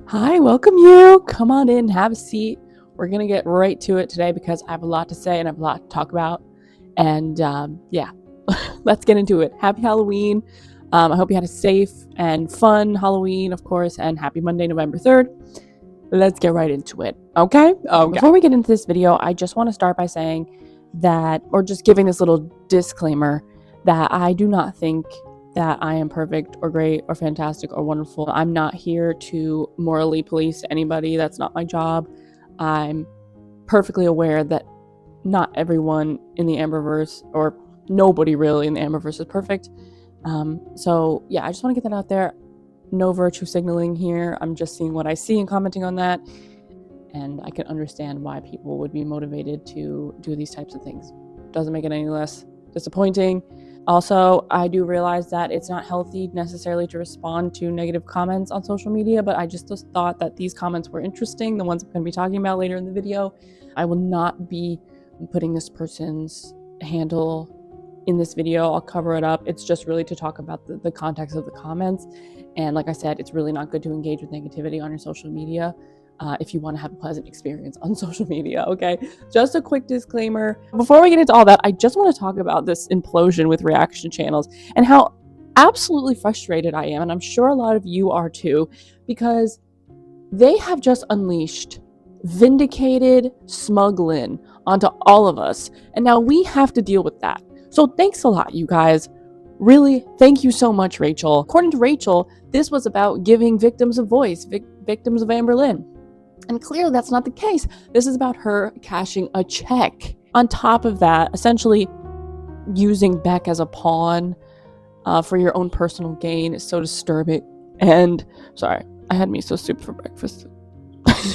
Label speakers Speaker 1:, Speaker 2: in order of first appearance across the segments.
Speaker 1: Hi, welcome you. Come on in, have a seat. We're going to get right to it today because I have a lot to say and I have a lot to talk about. And yeah, let's get into it. Happy Halloween. I hope you had a safe and fun Halloween, of course, and happy Monday, November 3rd. Let's get right into it, okay? Before we get into this video, I just want to start by saying that, or just giving this little disclaimer, that I do not think that I am perfect or great or fantastic or wonderful. I'm not here to morally police anybody. That's not my job. I'm perfectly aware that not everyone in the Amberverse, or nobody really in the Amberverse, is perfect. So yeah, I just want to get that out there. No virtue signaling here. I'm just seeing what I see and commenting on that. And I can understand why people would be motivated to do these types of things. Doesn't make it any less disappointing. Also, I do realize that it's not healthy necessarily to respond to negative comments on social media, but I just thought that these comments were interesting, the ones I'm going to be talking about later in the video. I will not be putting this person's handle in this video. I'll cover it up. It's just really to talk about the context of the comments. And like I said, it's really not good to engage with negativity on your social media. If you want to have a pleasant experience on social media, okay? Just a quick disclaimer. Before we get into all that, I just want to talk about this implosion with reaction channels and how absolutely frustrated I am, and I'm sure a lot of you are too, because they have just unleashed vindicated Amberlynn onto all of us, and now we have to deal with that. So thanks a lot, you guys. Really, thank you so much, Rachel. According to Rachel, this was about giving victims a voice, victims of Amberlynn. And clearly that's not the case. This is about her cashing a check. On top of that, essentially using Beck as a pawn for your own personal gain is so disturbing. And, sorry, I had miso soup for breakfast.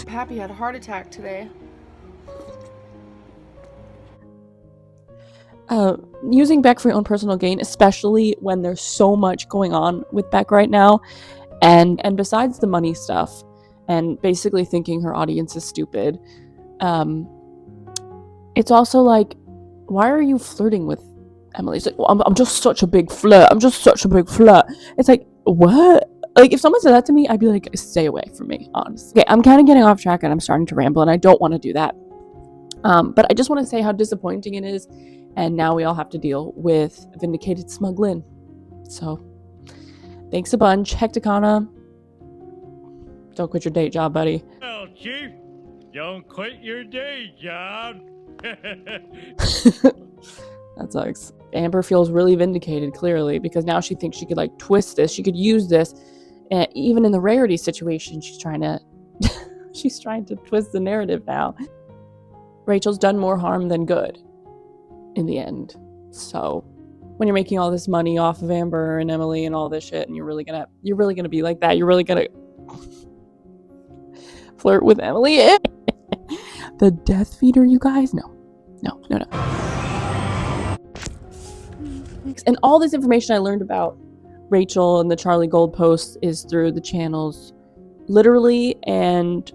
Speaker 2: Pappy had a heart attack today.
Speaker 1: Using Beck for your own personal gain, especially when there's so much going on with Beck right now. And besides the money stuff, and basically thinking her audience is stupid, it's also like, why are you flirting with Emily? It's like, well, I'm just such a big flirt. It's like, what? Like, if someone said that to me, I'd be like, stay away from me, honestly. Okay, I'm kind of getting off track and I'm starting to ramble, and I don't want to do that. But I just want to say how disappointing it is, and now we all have to deal with vindicated Amberlynn. So, thanks a bunch, Hecticana. Don't quit your day job, buddy.
Speaker 3: Well, Chief, don't quit your day job.
Speaker 1: That sucks. Amber feels really vindicated, clearly, because now she thinks she could, like, twist this. She could use this. And even in the Rarity situation, she's trying to twist the narrative now. Rachel's done more harm than good in the end. So when you're making all this money off of Amber and Emily and all this shit, and you're really gonna be like that, you're really gonna flirt with Emily. The death feeder, you guys? No. And all this information I learned about Rachel and the Charlie Gold post is through the channels Literally and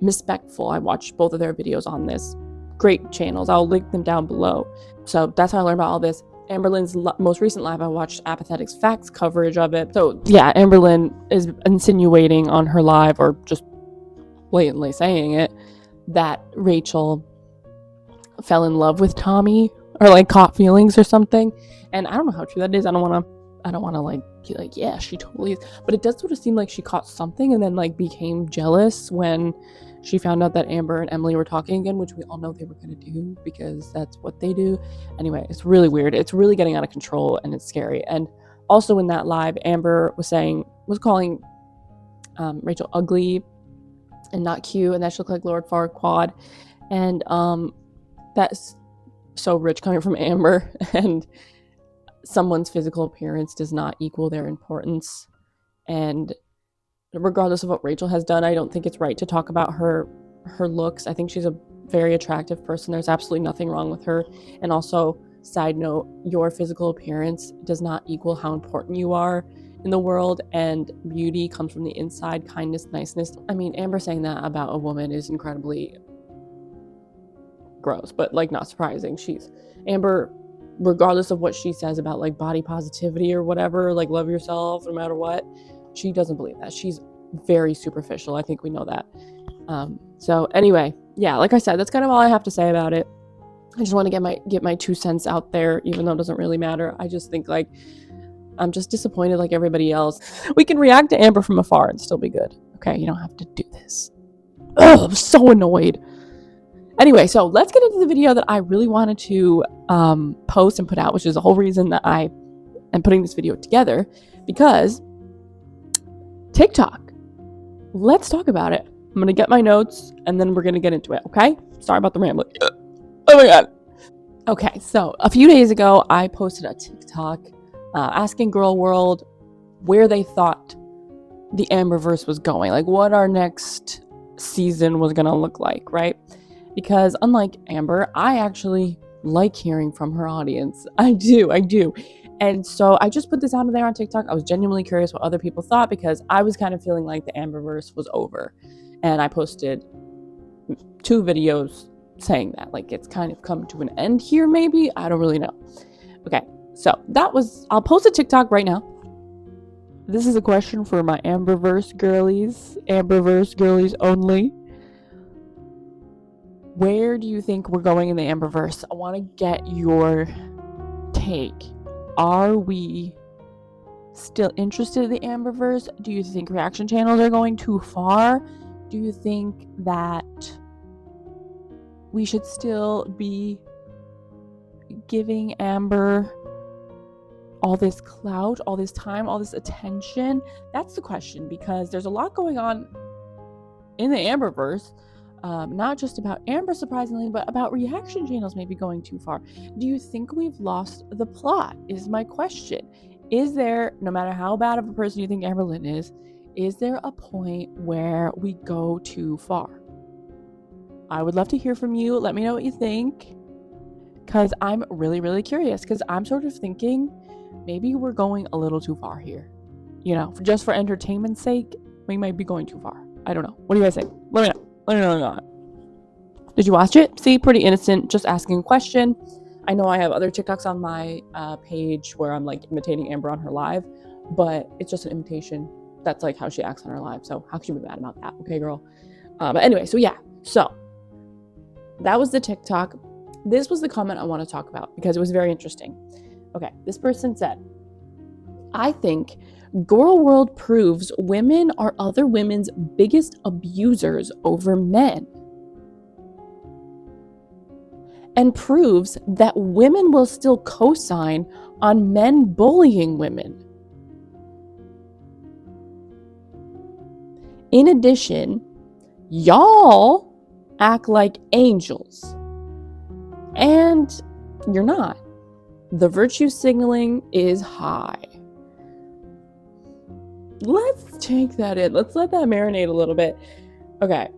Speaker 1: Miss Beckful. I watched both of their videos on this. Great channels. I'll link them down below. So that's how I learned about all this. Amberlynn's most recent live, I watched Apathetic's Facts coverage of it. So yeah, Amberlynn is insinuating on her live, or just blatantly saying it, that Rachel fell in love with Tommy, or like caught feelings or something. And I don't know how true that is. I don't want to like be like, yeah, she totally is. But it does sort of seem like she caught something and then like became jealous when she found out that Amber and Emily were talking again, which we all know they were going to do because that's what they do. Anyway, it's really weird. It's really getting out of control and it's scary. And also in that live, Amber was calling Rachel ugly and not cute, and that she looked like Lord Farquaad. And that's so rich coming from Amber. And someone's physical appearance does not equal their importance. And regardless of what Rachel has done, I don't think it's right to talk about her looks. I think she's a very attractive person. There's absolutely nothing wrong with her. And also, side note, your physical appearance does not equal how important you are in the world, and beauty comes from the inside. Kindness, niceness. I mean, Amber saying that about a woman is incredibly gross, but like not surprising. Amber, regardless of what she says about like body positivity or whatever, like love yourself no matter what, she doesn't believe that. She's very superficial. I think we know that. So anyway, yeah, like I said, that's kind of all I have to say about it. I just want to get my 2 cents out there, even though it doesn't really matter. I just think like I'm just disappointed like everybody else. We can react to Amber from afar and still be good. Okay, you don't have to do this. Ugh, I'm so annoyed. Anyway, so let's get into the video that I really wanted to post and put out, which is the whole reason that I am putting this video together, because TikTok. Let's talk about it. I'm going to get my notes and then we're going to get into it, okay? Sorry about the rambling. Oh my god. Okay, so a few days ago, I posted a TikTok asking Girl World where they thought the Amberverse was going, like what our next season was going to look like, right? Because unlike Amber, I actually like hearing from her audience. I do. And so I just put this out there on TikTok. I was genuinely curious what other people thought because I was kind of feeling like the Amberverse was over. And I posted 2 videos saying that, like it's kind of come to an end here, maybe. I don't really know. Okay, so I'll post a TikTok right now. This is a question for my Amberverse girlies only. Where do you think we're going in the Amberverse? I want to get your take. Are we still interested in the Amberverse? Do you think reaction channels are going too far? Do you think that we should still be giving Amber all this clout, all this time, all this attention? That's the question, because there's a lot going on in the Amberverse. Not just about Amber, surprisingly, but about reaction channels maybe going too far. Do you think we've lost the plot, is my question. Is there, no matter how bad of a person you think Amberlynn is there a point where we go too far? I would love to hear from you. Let me know what you think, because I'm really, really curious, because I'm sort of thinking maybe we're going a little too far here. You know, just for entertainment's sake, we might be going too far. I don't know. What do you guys think? Let me know. Did you watch it? See, pretty innocent, just asking a question. I know I have other TikToks on my page where I'm like imitating Amber on her live, but it's just an imitation. That's like how she acts on her live. So how could you be mad about that? Okay, girl. But anyway, so yeah. So that was the TikTok. This was the comment I want to talk about because it was very interesting. Okay, this person said, I think Girl World proves women are other women's biggest abusers over men, and proves that women will still co-sign on men bullying women. In addition, y'all act like angels, and you're not. The virtue signaling is high. Let's take that in. Let's let that marinate a little bit. Okay.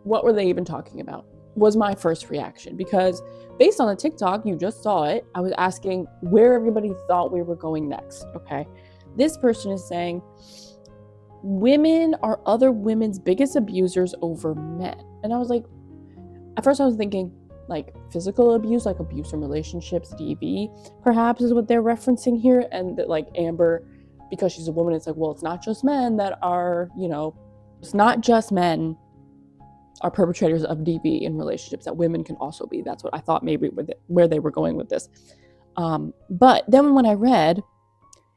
Speaker 1: What were they even talking about? Was my first reaction. Because based on the TikTok, you just saw it, I was asking where everybody thought we were going next. Okay. This person is saying women are other women's biggest abusers over men. And I was like, at first I was thinking like physical abuse, like abuse in relationships, DV, perhaps is what they're referencing here. And that like Amber, because she's a woman, it's like, well, it's not just men that are, it's not just men are perpetrators of DV in relationships, that women can also be. That's what I thought maybe where they were going with this. But then when I read,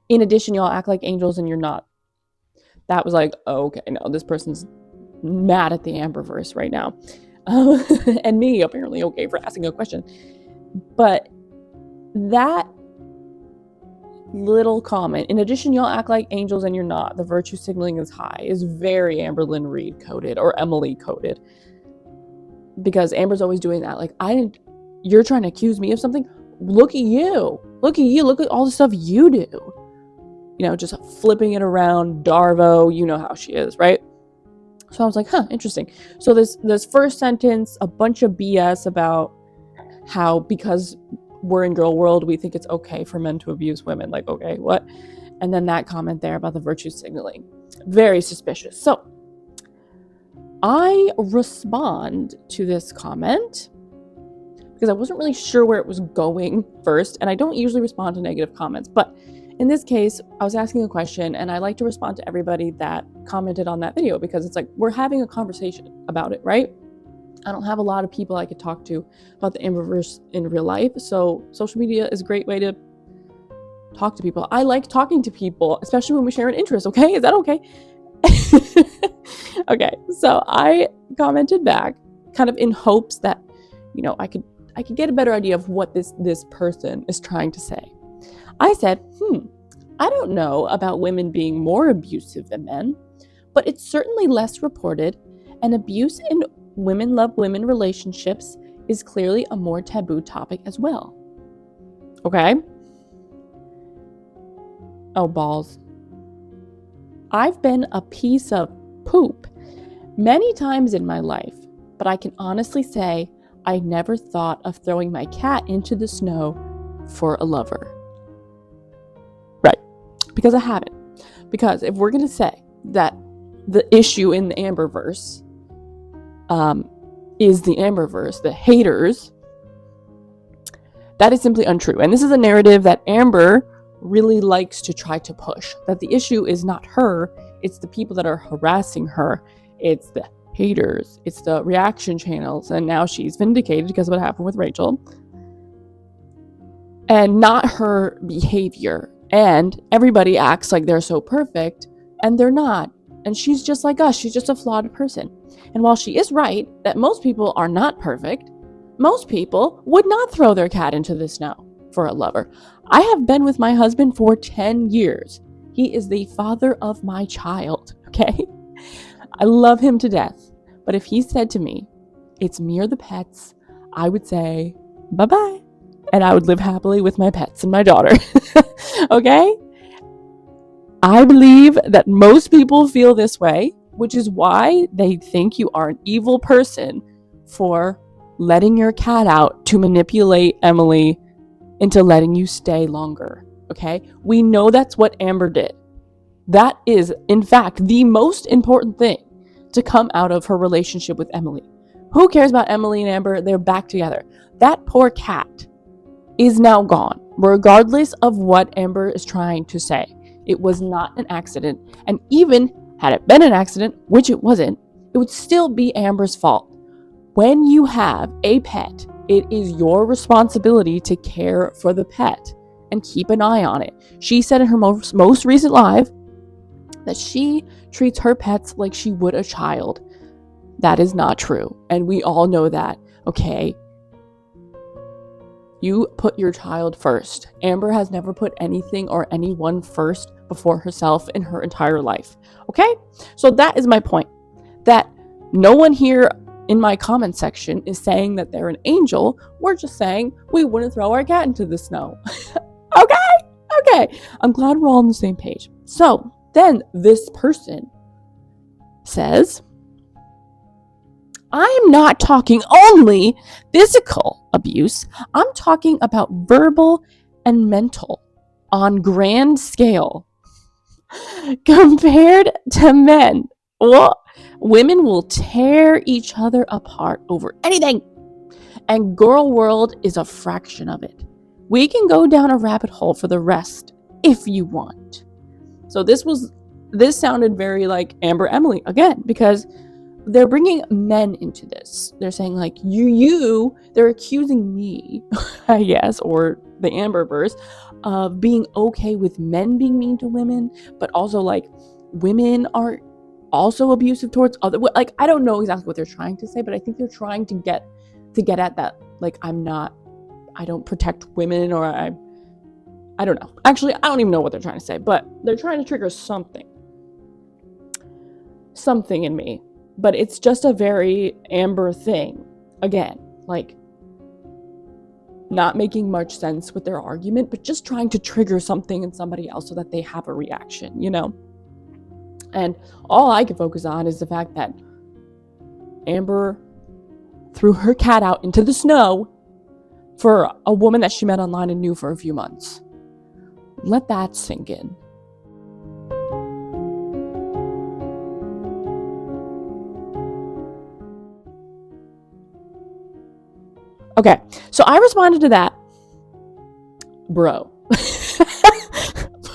Speaker 1: in addition, y'all act like angels and you're not, that was like, oh, okay, no, this person's mad at the Amberverse right now. And me, apparently, okay, for asking a question. But that little comment, in addition, y'all act like angels and you're not, the virtue signaling is high, is very Amberlynn Reid coded, or Emily coded. Because Amber's always doing that. Like, you're trying to accuse me of something? Look at you. Look at all the stuff you do. Just flipping it around, Darvo, you know how she is, right? So I was like, interesting. So this first sentence, a bunch of BS about how because we're in Girl World, we think it's okay for men to abuse women. Like, okay, what? And then that comment there about the virtue signaling. Very suspicious. So I respond to this comment because I wasn't really sure where it was going first. And I don't usually respond to negative comments, but in this case, I was asking a question, and I like to respond to everybody that commented on that video, because it's like we're having a conversation about it, right? I don't have a lot of people I could talk to about the Amberverse in real life, so social media is a great way to talk to people. I like talking to people, especially when we share an interest. Okay, is that okay? Okay, so I commented back, kind of in hopes that, I could get a better idea of what this person is trying to say. I said, I don't know about women being more abusive than men, but it's certainly less reported, and abuse in women love women relationships is clearly a more taboo topic as well. Okay? Oh, balls. I've been a piece of poop many times in my life, but I can honestly say I never thought of throwing my cat into the snow for a lover. Right. Because I haven't. Because if we're going to say that the issue in the Amberverse is the Amberverse, the haters, that is simply untrue. And this is a narrative that Amber really likes to try to push, that the issue is not her, it's the people that are harassing her, it's the haters, it's the reaction channels, and now she's vindicated because of what happened with Rachel, and not her behavior. And everybody acts like they're so perfect, and they're not. And she's just like us, she's just a flawed person. And while she is right that most people are not perfect, most people would not throw their cat into the snow for a lover. I have been with my husband for 10 years. He is the father of my child, okay? I love him to death. But if he said to me, it's me or the pets, I would say, bye-bye. And I would live happily with my pets and my daughter, okay? I believe that most people feel this way, which is why they think you are an evil person for letting your cat out to manipulate Emily into letting you stay longer, okay? We know that's what Amber did. That is, in fact, the most important thing to come out of her relationship with Emily. Who cares about Emily and Amber? They're back together. That poor cat is now gone, regardless of what Amber is trying to say. It was not an accident, and even had it been an accident, which it wasn't, it would still be Amber's fault. When you have a pet, it is your responsibility to care for the pet and keep an eye on it. She said in her most recent live that she treats her pets like she would a child. That is not true, and we all know that, okay? You put your child first. Amber has never put anything or anyone first before herself in her entire life, okay? So that is my point, that no one here in my comment section is saying that they're an angel. We're just saying we wouldn't throw our cat into the snow. Okay. I'm glad we're all on the same page. So then this person says, I am not talking only physical abuse. I'm talking about verbal and mental on grand scale. Compared to men, well, women will tear each other apart over anything. And girl world is a fraction of it. We can go down a rabbit hole for the rest if you want. So this sounded very like Amber Emily again, because they're bringing men into this. They're saying like, they're accusing me, I guess, or the Amberverse, of being okay with men being mean to women, but also like women are also abusive towards other, like, I don't know exactly what they're trying to say, but I think they're trying to get at that, like, I don't protect women, or I don't know. Actually, I don't even know what they're trying to say, but they're trying to trigger something in me. But it's just a very Amber thing. Again, like, not making much sense with their argument, but just trying to trigger something in somebody else so that they have a reaction, you know? And all I can focus on is the fact that Amber threw her cat out into the snow for a woman that she met online and knew for a few months. Let that sink in. Okay, so I responded to that, bro.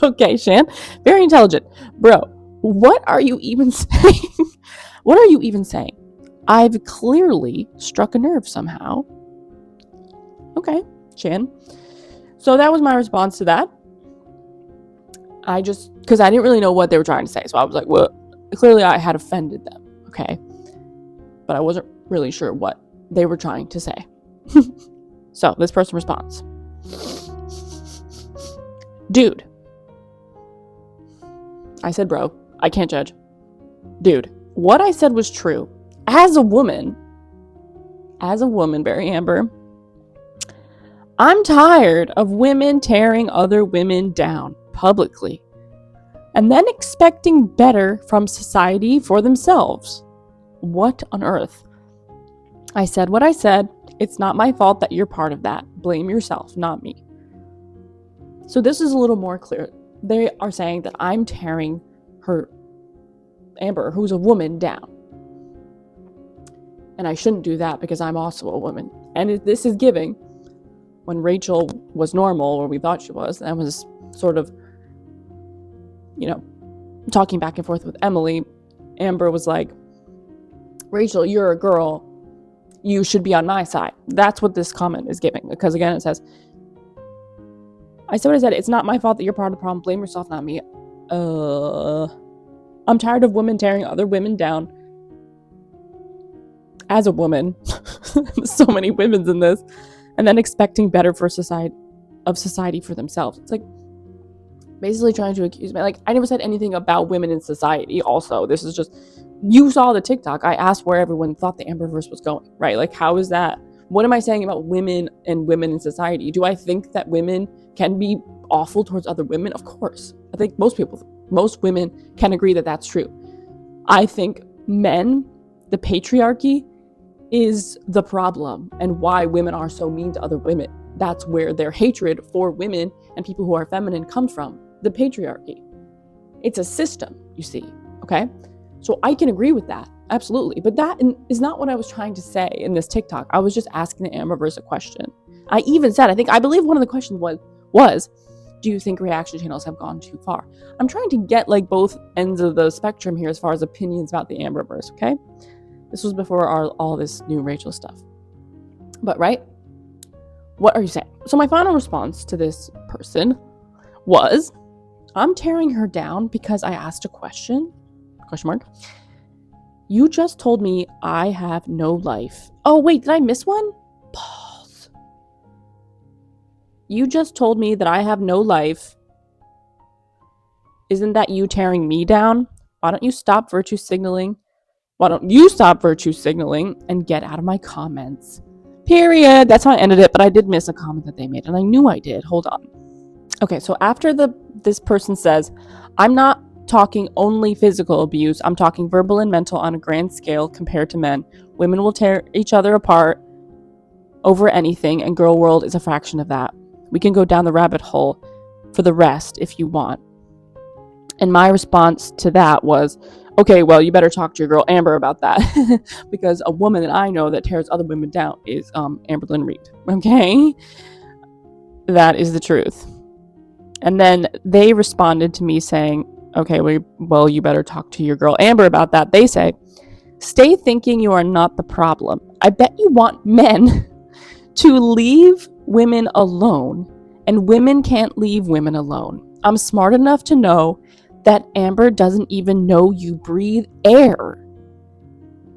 Speaker 1: Okay, Shan, very intelligent. Bro, what are you even saying? What are you even saying? I've clearly struck a nerve somehow. Okay, Shan. So that was my response to that. Because I didn't really know what they were trying to say. So I was like, well, clearly I had offended them. Okay. But I wasn't really sure what they were trying to say. So this person responds, dude. I said, bro, I can't judge. Dude, what I said was true. As a woman, Barry Amber, I'm tired of women tearing other women down publicly and then expecting better from society for themselves. What on earth? I said what I said. It's not my fault that you're part of that. Blame yourself, not me. So this is a little more clear. They are saying that I'm tearing her, Amber, who's a woman, down. And I shouldn't do that because I'm also a woman. And this is giving, when Rachel was normal, or we thought she was, and was sort of, talking back and forth with Emily, Amber was like, Rachel, you're a girl. You should be on my side. That's what this comment is giving. Because again, it says, I said what I said. It's not my fault that you're part of the problem. Blame yourself, not me. I'm tired of women tearing other women down. As a woman, so many women's in this, and then expecting better for society for themselves. It's like basically trying to accuse me. Like, I never said anything about women in society. Also, this is just, you saw the TikTok. I asked where everyone thought the Amberverse was going, right? Like, how is that? What am I saying about women and women in society? Do I think that women can be awful towards other women? Of course. I think most women can agree that that's true. I think men, the patriarchy, is the problem and why women are so mean to other women. That's where their hatred for women and people who are feminine comes from. The patriarchy. It's a system, you see. Okay? So I can agree with that. Absolutely. But that is not what I was trying to say in this TikTok. I was just asking the Amberverse a question. I even said, I believe one of the questions was, do you think reaction channels have gone too far? I'm trying to get like both ends of the spectrum here as far as opinions about the Amberverse, okay? This was before all this new Rachel stuff. But right? What are you saying? So my final response to this person was, I'm tearing her down because I asked a question? Question mark. You just told me I have no life. Oh, wait, did I miss one? Pause. You just told me that I have no life. Isn't that you tearing me down? Why don't you stop virtue signaling? Why don't you stop virtue signaling and get out of my comments? Period. That's how I ended it, but I did miss a comment that they made, and I knew I did. Hold on. Okay, so after this person says, I'm not talking only physical abuse, I'm talking verbal and mental on a grand scale compared to men. Women will tear each other apart over anything, and girl world is a fraction of that. We can go down the rabbit hole for the rest if you want. And my response to that was, okay, well, you better talk to your girl Amber about that. Because a woman that I know that tears other women down is Amberlynn Reid. Okay? That is the truth. And then they responded to me saying, okay, well, you better talk to your girl Amber about that. They say, stay thinking you are not the problem. I bet you want men to leave women alone, and women can't leave women alone. I'm smart enough to know that Amber doesn't even know you breathe air,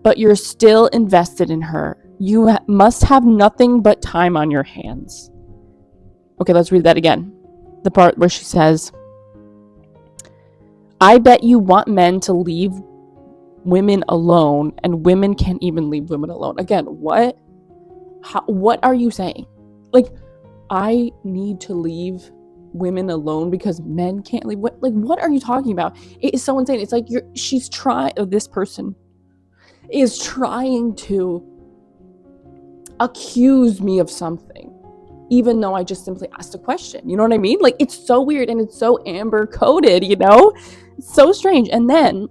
Speaker 1: but you're still invested in her. You must have nothing but time on your hands. Okay, let's read that again. The part where she says, I bet you want men to leave women alone, and women can't even leave women alone. Again, what? What are you saying? Like, I need to leave women alone because men can't leave. What are you talking about? It is so insane. It's like this person is trying to accuse me of something, even though I just simply asked a question. You know what I mean? Like, it's so weird, and it's so Amber coded, It's so strange. And then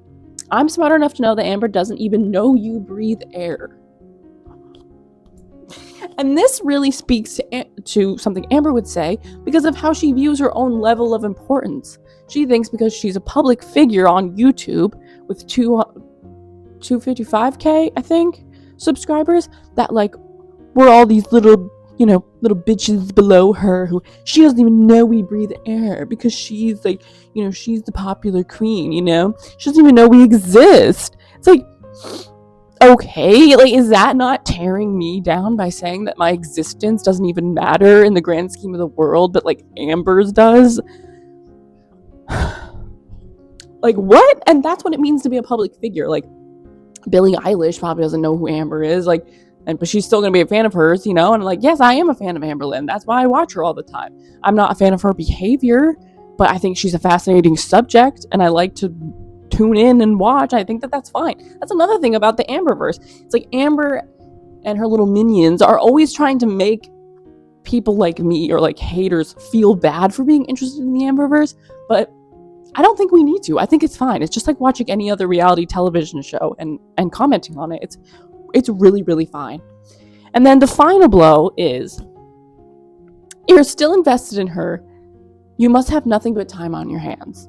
Speaker 1: I'm smart enough to know that Amber doesn't even know you breathe air. And this really speaks to something Amber would say because of how she views her own level of importance. She thinks because she's a public figure on YouTube with 255K, I think, subscribers, that like we're all these little bitches below her who she doesn't even know we breathe air because she's like, she's the popular queen, she doesn't even know we exist. It's like, okay, like, is that not tearing me down by saying that my existence doesn't even matter in the grand scheme of the world, but like Amber's does? Like, what? And that's what it means to be a public figure. Like, Billie Eilish probably doesn't know who Amber is, like, but she's still gonna be a fan of hers, and like, yes, I am a fan of Amberlynn. That's why I watch her all the time. I'm not a fan of her behavior, but I think she's a fascinating subject, and I like to tune in and watch. I think that that's fine. That's another thing about the Amberverse. It's like Amber and her little minions are always trying to make people like me or like haters feel bad for being interested in the Amberverse, but I don't think we need to. I think it's fine. It's just like watching any other reality television show and commenting on it. It's really, really fine. And then the final blow is, you're still invested in her. You must have nothing but time on your hands.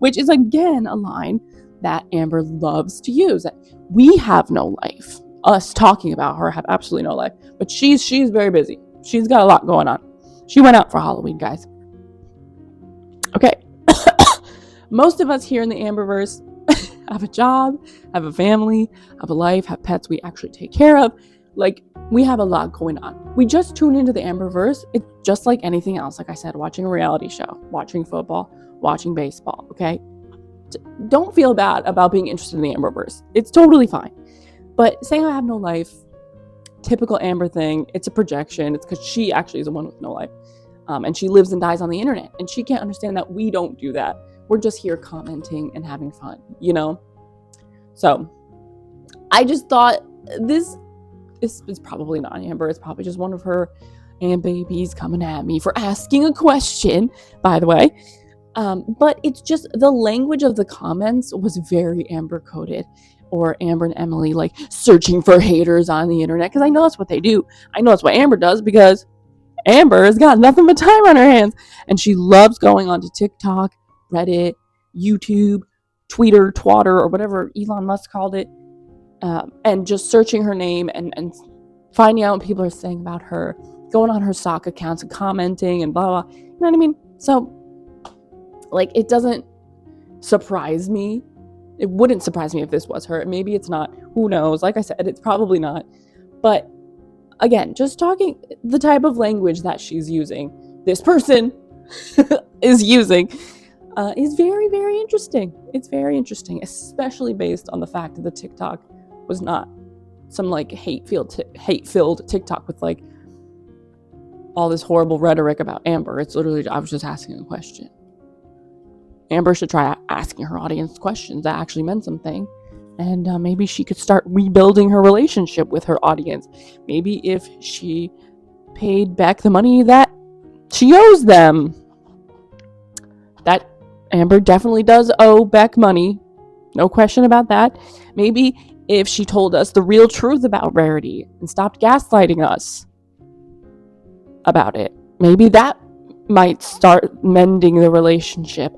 Speaker 1: Which is, again, a line that Amber loves to use. We have no life. Us talking about her have absolutely no life. But she's very busy. She's got a lot going on. She went out for Halloween, guys. Okay. Most of us here in the Amberverse have a job, have a family, have a life, have pets we actually take care of. Like, we have a lot going on. We just tune into the Amberverse. It's just like anything else. Like I said, watching a reality show, watching football, watching baseball, okay? Don't feel bad about being interested in the Amberverse. It's totally fine. But saying I have no life, typical Amber thing, it's a projection. It's because she actually is the one with no life. And she lives and dies on the internet. And she can't understand that we don't do that. We're just here commenting and having fun, So, I just thought this is probably not Amber. It's probably just one of her babies coming at me for asking a question, by the way. But it's just the language of the comments was very Amber coded. Or Amber and Emily, like, searching for haters on the internet. Because I know that's what they do. I know that's what Amber does because Amber has got nothing but time on her hands. And she loves going onto TikTok, Reddit, YouTube, Twitter, Twatter, or whatever Elon Musk called it, and just searching her name and finding out what people are saying about her, going on her sock accounts and commenting and blah, blah. You know what I mean? So, like, it doesn't surprise me. It wouldn't surprise me if this was her. Maybe it's not. Who knows? Like I said, it's probably not. But again, just talking the type of language that she's using, this person is using, is very, very interesting. It's very interesting, especially based on the fact that the TikTok was not some like hate-filled TikTok with like all this horrible rhetoric about Amber. It's literally, I was just asking a question. Amber should try asking her audience questions that actually meant something. And maybe she could start rebuilding her relationship with her audience. Maybe if she paid back the money that she owes them. That Amber definitely does owe Beck money. No question about that. Maybe if she told us the real truth about Rarity and stopped gaslighting us about it. Maybe that might start mending the relationship.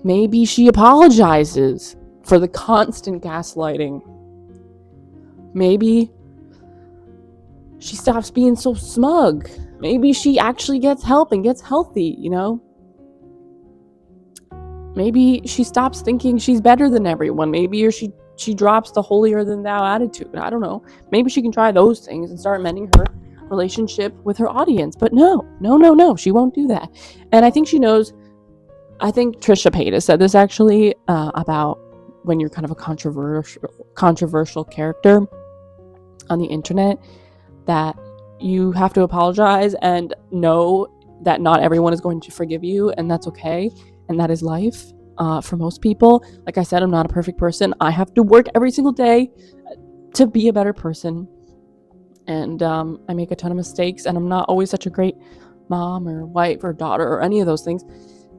Speaker 1: Maybe she apologizes for the constant gaslighting. Maybe she stops being so smug. Maybe she actually gets help and gets healthy, Maybe she stops thinking she's better than everyone. Maybe or she drops the holier-than-thou attitude. I don't know. Maybe she can try those things and start mending her relationship with her audience. But no. She won't do that. And I think she knows. I think Trisha Paytas said this actually about when you're kind of a controversial character on the internet, that you have to apologize and know that not everyone is going to forgive you, and that's okay, and that is life for most people. Like I said, I'm not a perfect person. I have to work every single day to be a better person, and I make a ton of mistakes, and I'm not always such a great mom or wife or daughter or any of those things.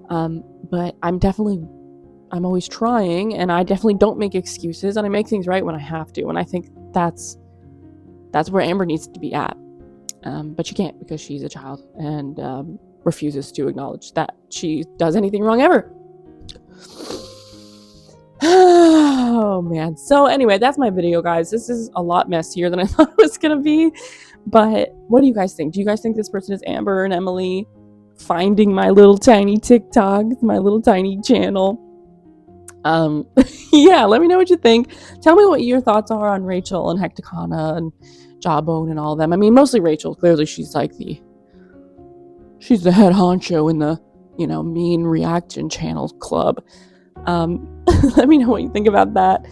Speaker 1: But I'm always trying, and I definitely don't make excuses, and I make things right when I have to. And I think that's where Amber needs to be at. But she can't because she's a child, and refuses to acknowledge that she does anything wrong ever. Oh man. So anyway, that's my video, guys. This is a lot messier than I thought it was gonna be. But what do you guys think? Do you guys think this person is Amber and Emily finding my little tiny TikTok, my little tiny channel? Yeah, let me know what you think. Tell me what your thoughts are on Rachel and Hecticana and Jawbone and all of them. I mean, mostly Rachel. Clearly, she's like she's the head honcho in the, mean reaction channels club. Let me know what you think about that.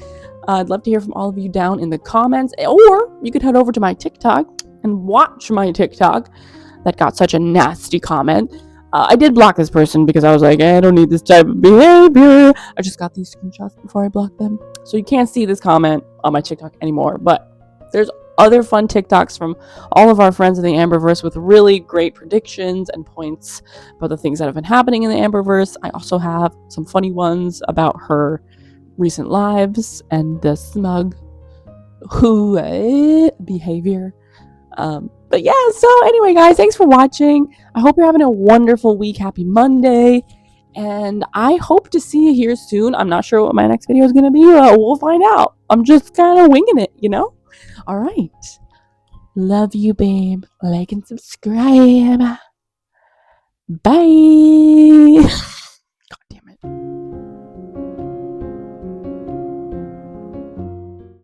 Speaker 1: I'd love to hear from all of you down in the comments, or you could head over to my TikTok and watch my TikTok that got such a nasty comment. I did block this person because I was like, I don't need this type of behavior. I just got these screenshots before I blocked them. So you can't see this comment on my TikTok anymore. But there's other fun TikToks from all of our friends in the Amberverse with really great predictions and points about the things that have been happening in the Amberverse. I also have some funny ones about her recent lives and the smug behavior. But yeah, so anyway, guys, thanks for watching. I hope you're having a wonderful week. Happy Monday. And I hope to see you here soon. I'm not sure what my next video is going to be. We'll find out. I'm just kind of winging it, All right. Love you, babe. Like and subscribe. Bye.